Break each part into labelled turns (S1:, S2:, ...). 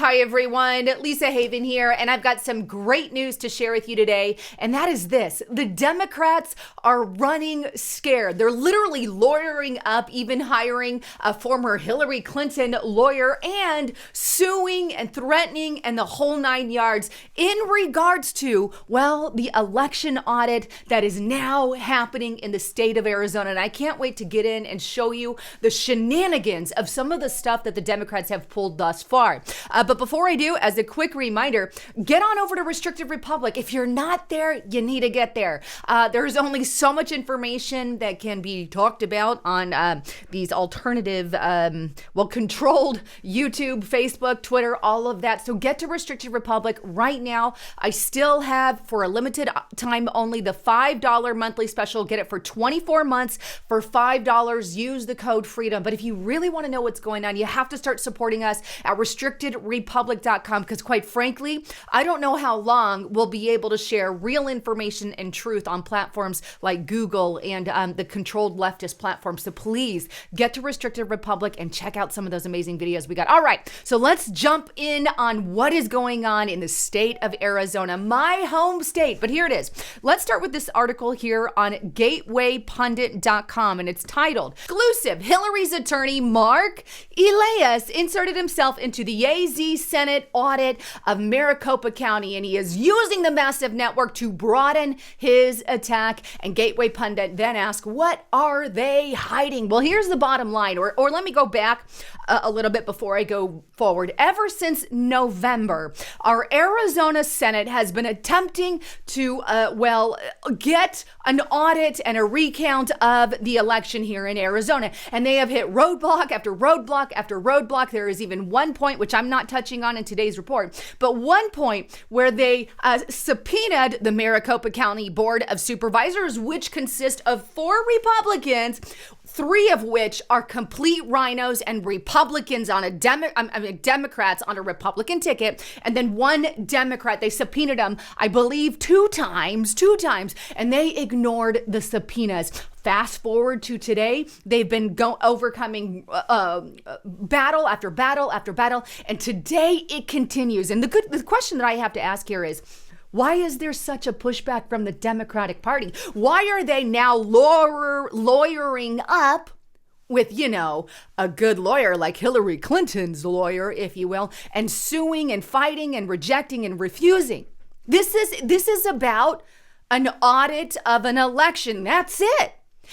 S1: Hi everyone, Lisa Haven here, and I've got some great news to share with you today, and that is this. The Democrats are running scared. They're literally lawyering up, even hiring a former Hillary Clinton lawyer and suing and threatening and the whole nine yards in regards to, well, the election audit that is now happening in the state of Arizona. And I can't wait to get in and show you the shenanigans of some of the stuff that the Democrats have pulled thus far. But before I do, as a quick reminder, get on over to Restricted Republic. If you're not there, you need to get there. There's only so much information that can be talked about on these alternative, controlled YouTube, Facebook, Twitter, all of that. So get to Restricted Republic right now. I still have, for a limited time only, the $5 monthly special. Get it for 24 months for $5. Use the code FREEDOM. But if you really want to know what's going on, you have to start supporting us at restrictedrepublic.com, because quite frankly, I don't know how long we'll be able to share real information and truth on platforms like Google and the controlled leftist platforms. So please get to Restricted Republic and check out some of those amazing videos we got. All right, so let's jump in on what is going on in the state of Arizona, my home state. But here it is. Let's start with this article here on gatewaypundit.com, and it's titled, "Exclusive, Hillary's attorney Mark Elias inserted himself into the AZ Senate audit of Maricopa County, and he is using the massive network to broaden his attack." And Gateway Pundit then asks, what are they hiding? Well, here's the bottom line, or let me go back a little bit before I go forward. Ever since November, our Arizona Senate has been attempting to, get an audit and a recount of the election here in Arizona. And they have hit roadblock after roadblock after roadblock. There is even one point, which I'm not touching on in today's report, but one point where they subpoenaed the Maricopa County Board of Supervisors, which consists of 4 Republicans, 3 of which are complete rhinos and Republicans on Democrats on a Republican ticket, and then 1 Democrat. They subpoenaed them, I believe, 2 times, and they ignored the subpoenas. Fast forward to today, they've been overcoming battle after battle after battle, and today it continues. And the question that I have to ask here is, why is there such a pushback from the Democratic Party? Why are they now lawyering up with, a good lawyer like Hillary Clinton's lawyer, if you will, and suing and fighting and rejecting and refusing? This is about an audit of an election. That's it.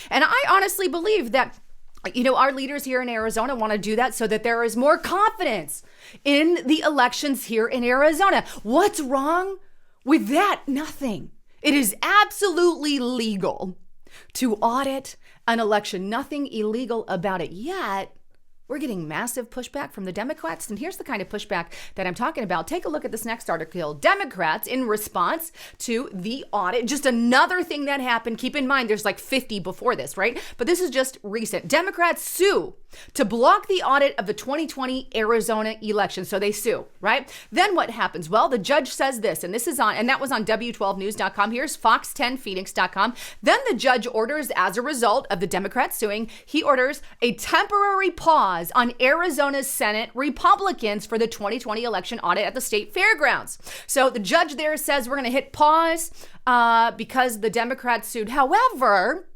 S1: And I honestly believe that, our leaders here in Arizona want to do that so that there is more confidence in the elections here in Arizona. What's wrong with that? Nothing. It is absolutely legal to audit an election. Nothing illegal about it. Yet, we're getting massive pushback from the Democrats. And here's the kind of pushback that I'm talking about. Take a look at this next article. Democrats, in response to the audit, just another thing that happened. Keep in mind, there's like 50 before this, right? But this is just recent. Democrats sue to block the audit of the 2020 Arizona election. So they sue, right? Then what happens? Well, the judge says this, and that was on W12news.com. Here's Fox10Phoenix.com. Then the judge orders, as a result of the Democrats suing, he orders a temporary pause on Arizona's Senate Republicans for the 2020 election audit at the state fairgrounds. So the judge there says we're going to hit pause because the Democrats sued. However,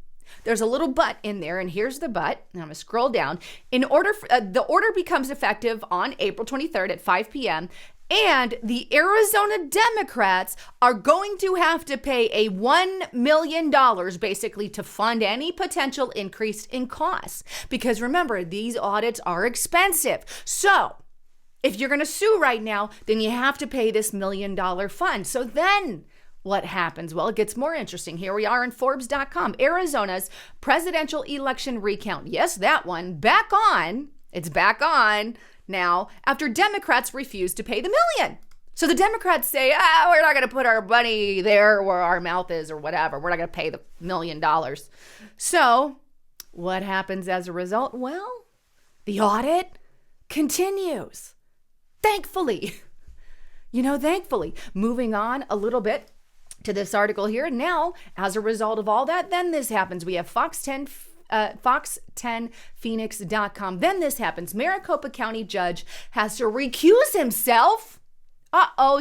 S1: there's a little but in there, and here's the but. I'm going to scroll down. The order becomes effective on April 23rd at 5 p.m., and the Arizona Democrats are going to have to pay a $1 million basically to fund any potential increase in costs. Because remember, these audits are expensive. So if you're going to sue right now, then you have to pay this $1 million fund. So then what happens? Well, it gets more interesting. Here we are in Forbes.com. Arizona's presidential election recount. Yes, that one. Back on. It's back on now after Democrats refuse to pay the $1 million. So the Democrats say, we're not going to put our money there where our mouth is or whatever. We're not going to pay the $1 million. So what happens as a result? Well, the audit continues. Thankfully. Thankfully. Moving on a little bit to this article here. Now, as a result of all that, then this happens. We have Fox 10 Fox10Phoenix.com. Then this happens. Maricopa County judge has to recuse himself.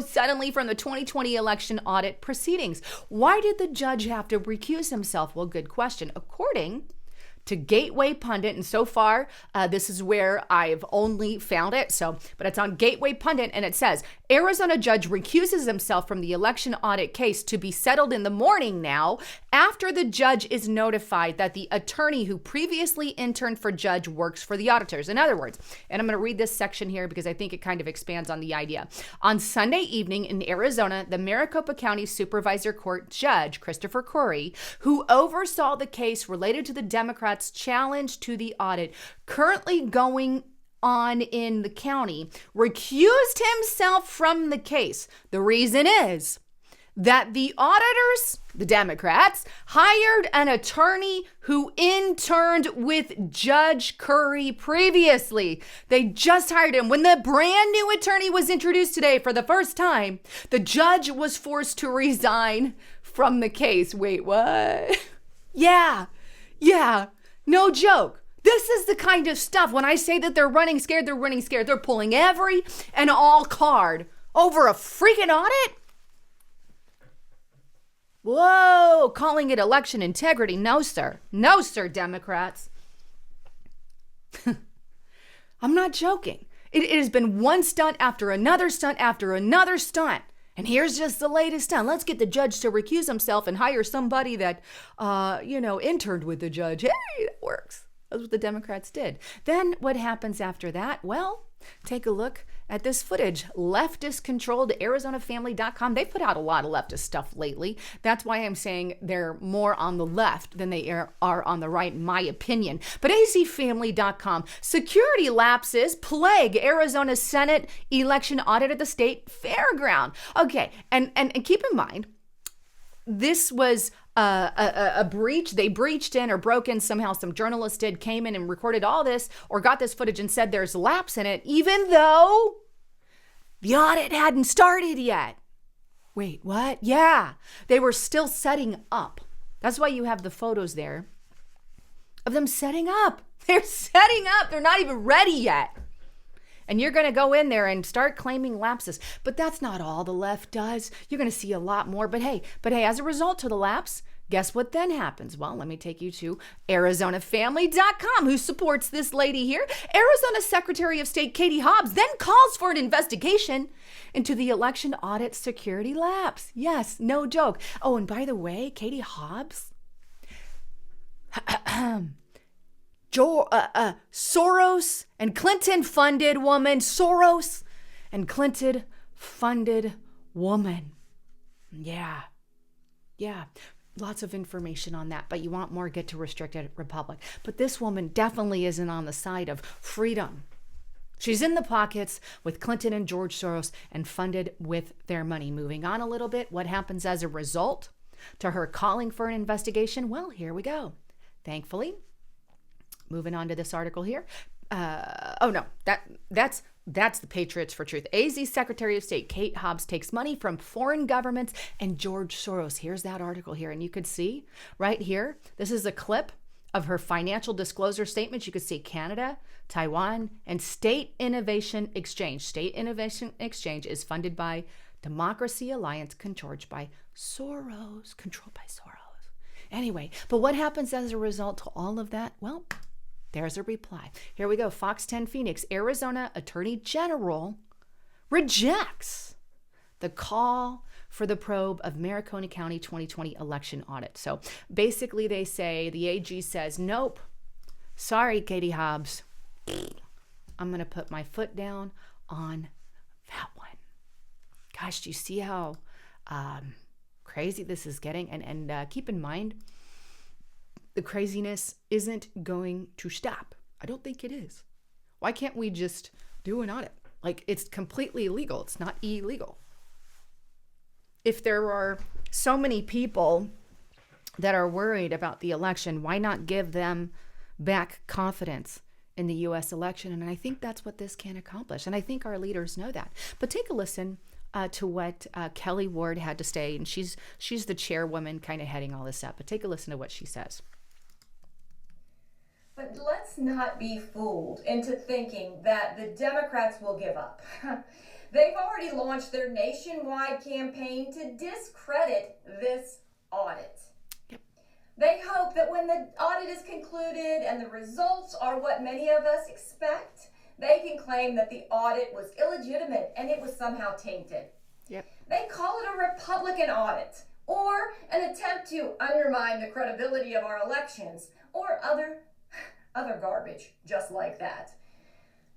S1: Suddenly from the 2020 election audit proceedings. Why did the judge have to recuse himself? Well, good question. According to Gateway Pundit, and so far, this is where I've only found it. But it's on Gateway Pundit, and it says, Arizona judge recuses himself from the election audit case to be settled in the morning now after the judge is notified that the attorney who previously interned for judge works for the auditors. In other words, and I'm going to read this section here because I think it kind of expands on the idea. On Sunday evening in Arizona, the Maricopa County Supervisor Court Judge, Christopher Corey, who oversaw the case related to the Democrats' challenge to the audit currently going on in the county, recused himself from the case. The reason is that the auditors, the Democrats, hired an attorney who interned with Judge Curry previously. They just hired him. When the brand new attorney was introduced today for the first time, the judge was forced to resign from the case. Wait, what? Yeah. No joke. This is the kind of stuff. When I say that they're running scared, they're running scared. They're pulling every and all card over a freaking audit? Whoa, calling it election integrity. No, sir. No, sir, Democrats. I'm not joking. It has been one stunt after another stunt after another stunt. And here's just the latest stunt. Let's get the judge to recuse himself and hire somebody that, interned with the judge. Hey, that works. That's what the Democrats did. Then what happens after that? Well, take a look at this footage. Leftist-controlled ArizonaFamily.com. They put out a lot of leftist stuff lately. That's why I'm saying they're more on the left than they are on the right, in my opinion. But AZFamily.com. Security lapses plague Arizona Senate election audit at the state fairground. Okay, and keep in mind, this was a breach. They breached in or broke in somehow. Some journalists came in and recorded all this or got this footage and said there's lapse in it, even though the audit hadn't started yet. Wait, what? Yeah, they were still setting up. That's why you have the photos there of them setting up. They're setting up. They're not even ready yet. And you're going to go in there and start claiming lapses. But that's not all the left does. You're going to see a lot more. But hey, as a result of the lapse, guess what then happens? Well, let me take you to ArizonaFamily.com, who supports this lady here. Arizona Secretary of State Katie Hobbs then calls for an investigation into the election audit security lapse. Yes, no joke. Oh, and by the way, Katie Hobbs, Soros and Clinton funded woman. Soros and Clinton funded woman. Yeah. Lots of information on that, but you want more, get to Restricted Republic. But this woman definitely isn't on the side of freedom. She's in the pockets with Clinton and George Soros and funded with their money. Moving on a little bit, what happens as a result to her calling for an investigation? Well, here we go. Thankfully, moving on to this article here. That's the Patriots for Truth. AZ Secretary of State Kate Hobbs takes money from foreign governments and George Soros. Here's that article here. And you could see right here, this is a clip of her financial disclosure statement. You could see Canada, Taiwan, and State Innovation Exchange. State Innovation Exchange is funded by Democracy Alliance, controlled by Soros. Anyway, but what happens as a result to all of that? Well, there's a reply. Here we go. Fox 10 Phoenix, Arizona Attorney General rejects the call for the probe of Maricopa County 2020 election audit. So basically they say, the AG says, nope, sorry, Katie Hobbs. I'm going to put my foot down on that one. Gosh, do you see how crazy this is getting? And keep in mind, the craziness isn't going to stop. I don't think it is. Why can't we just do an audit? Like, it's completely illegal. It's not illegal. If there are so many people that are worried about the election, why not give them back confidence in the U.S. election? And I think that's what this can accomplish. And I think our leaders know that. But take a listen to what Kelly Ward had to say. And she's the chairwoman kind of heading all this up. But take a listen to what she says.
S2: let's not be fooled into thinking that the Democrats will give up. They've already launched their nationwide campaign to discredit this audit. They hope that when the audit is concluded and the results are what many of us expect, they can claim that the audit was illegitimate and it was somehow tainted. They call it a Republican audit or an attempt to undermine the credibility of our elections or other garbage just like that.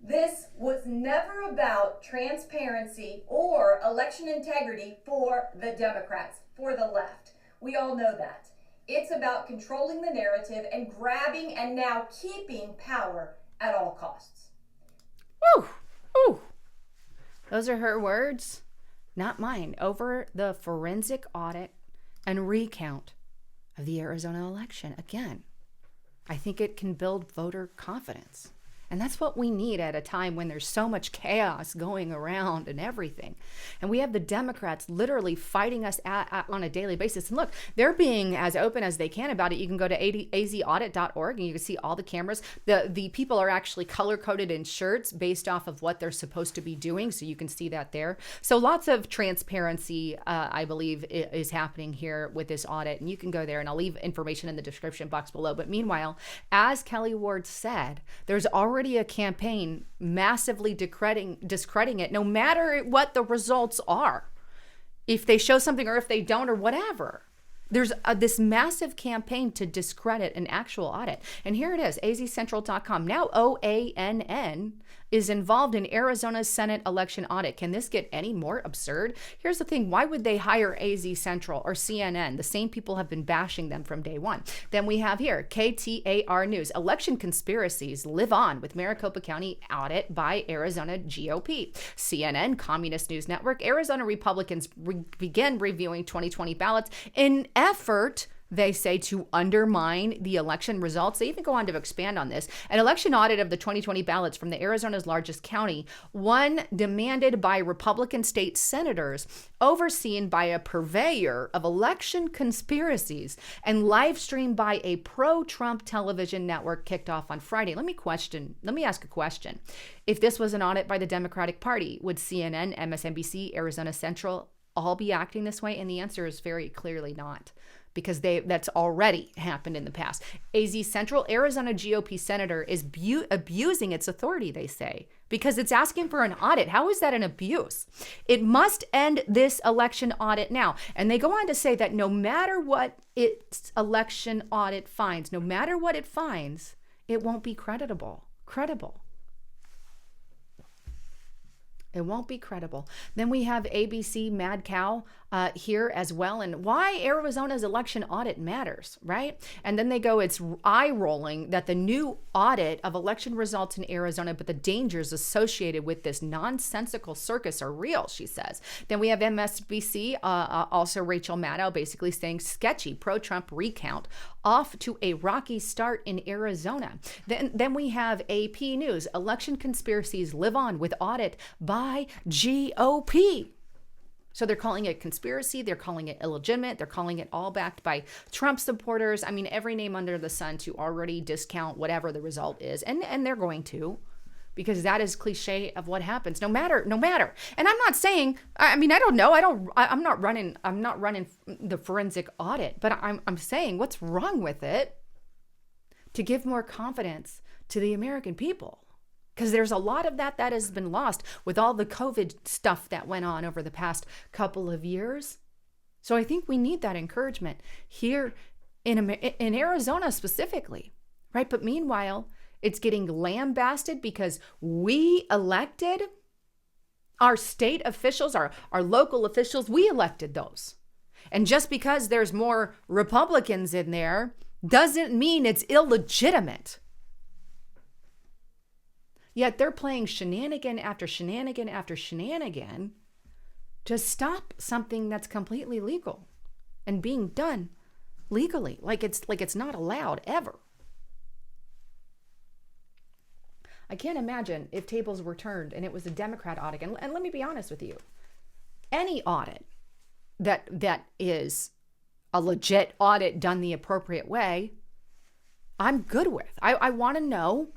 S2: This was never about transparency or election integrity for the Democrats, for the left. We all know that. It's about controlling the narrative and grabbing and now keeping power at all costs.
S1: Woo! Ooh. Those are her words, not mine, over the forensic audit and recount of the Arizona election. Again, I think it can build voter confidence. And that's what we need at a time when there's so much chaos going around and everything. And we have the Democrats literally fighting us on a daily basis. And look, they're being as open as they can about it. You can go to azaudit.org and you can see all the cameras. The people are actually color-coded in shirts based off of what they're supposed to be doing. So you can see that there. So lots of transparency, I believe, is happening here with this audit. And you can go there and I'll leave information in the description box below. But meanwhile, as Kelly Ward said, there's already a campaign massively discrediting it, no matter what the results are. If they show something or if they don't or whatever. There's this massive campaign to discredit an actual audit. And here it is, azcentral.com. Now OANN is involved in Arizona's Senate election audit. Can this get any more absurd? Here's the thing. Why would they hire AZ Central or CNN? The same people have been bashing them from day one. Then we have here, KTAR News. Election conspiracies live on with Maricopa County audit by Arizona GOP. CNN, Communist News Network. Arizona Republicans begin reviewing 2020 ballots in effort, they say, to undermine the election results. They even go on to expand on this. An election audit of the 2020 ballots from the Arizona's largest county, one demanded by Republican state senators, overseen by a purveyor of election conspiracies and live streamed by a pro-Trump television network, kicked off on Friday. Let me ask a question. If this was an audit by the Democratic Party, would CNN, MSNBC, Arizona Central all be acting this way? And the answer is very clearly not, because that's already happened in the past. AZ Central, Arizona GOP senator, is abusing its authority, they say, because it's asking for an audit. How is that an abuse? It must end this election audit now. And they go on to say that no matter what its election audit finds, no matter what it finds, it won't be credible. It won't be credible. Then we have ABC Mad Cow here as well, and why Arizona's election audit matters, right? And then they go, it's eye-rolling that the new audit of election results in Arizona, but the dangers associated with this nonsensical circus are real, she says. Then we have MSNBC, also Rachel Maddow, basically saying sketchy pro-Trump recount off to a rocky start in Arizona. Then we have AP News, election conspiracies live on with audit by GOP. So they're calling it conspiracy, they're calling it illegitimate, they're calling it all backed by Trump supporters. I mean, every name under the sun to already discount whatever the result is. And they're going to, because that is cliche of what happens, no matter. And I'm not saying, I mean, I don't know. I'm not running the forensic audit, but I'm saying what's wrong with it to give more confidence to the American people. Because there's a lot of that has been lost with all the COVID stuff that went on over the past couple of years. So I think we need that encouragement here in Arizona specifically, right? But meanwhile, it's getting lambasted because we elected our state officials, our local officials, we elected those. And just because there's more Republicans in there doesn't mean it's illegitimate. Yet they're playing shenanigan after shenanigan after shenanigan to stop something that's completely legal and being done legally, like it's not allowed ever. I can't imagine if tables were turned and it was a Democrat audit. And let me be honest with you, any audit that is a legit audit done the appropriate way, I'm good with. I want to know.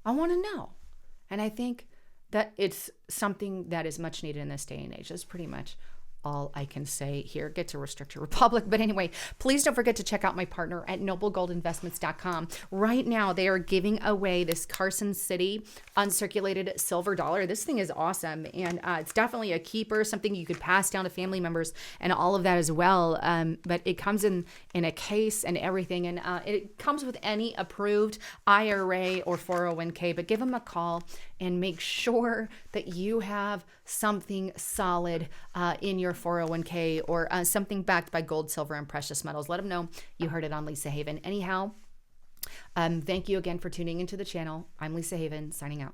S1: I want to know. And I think that it's something that is much needed in this day and age. That's pretty much all I can say here. Get to Restrict Your Republic. But anyway, please don't forget to check out my partner at noblegoldinvestments.com. Right now, they are giving away this Carson City uncirculated silver dollar. This thing is awesome. And it's definitely a keeper, something you could pass down to family members and all of that as well. But it comes in a case and everything. And it comes with any approved IRA or 401k. But give them a call and make sure that you have something solid in your 401k or something backed by gold, silver, and precious metals. Let them know you heard it on Lisa Haven. Anyhow, thank you again for tuning into the channel. I'm Lisa Haven, signing out.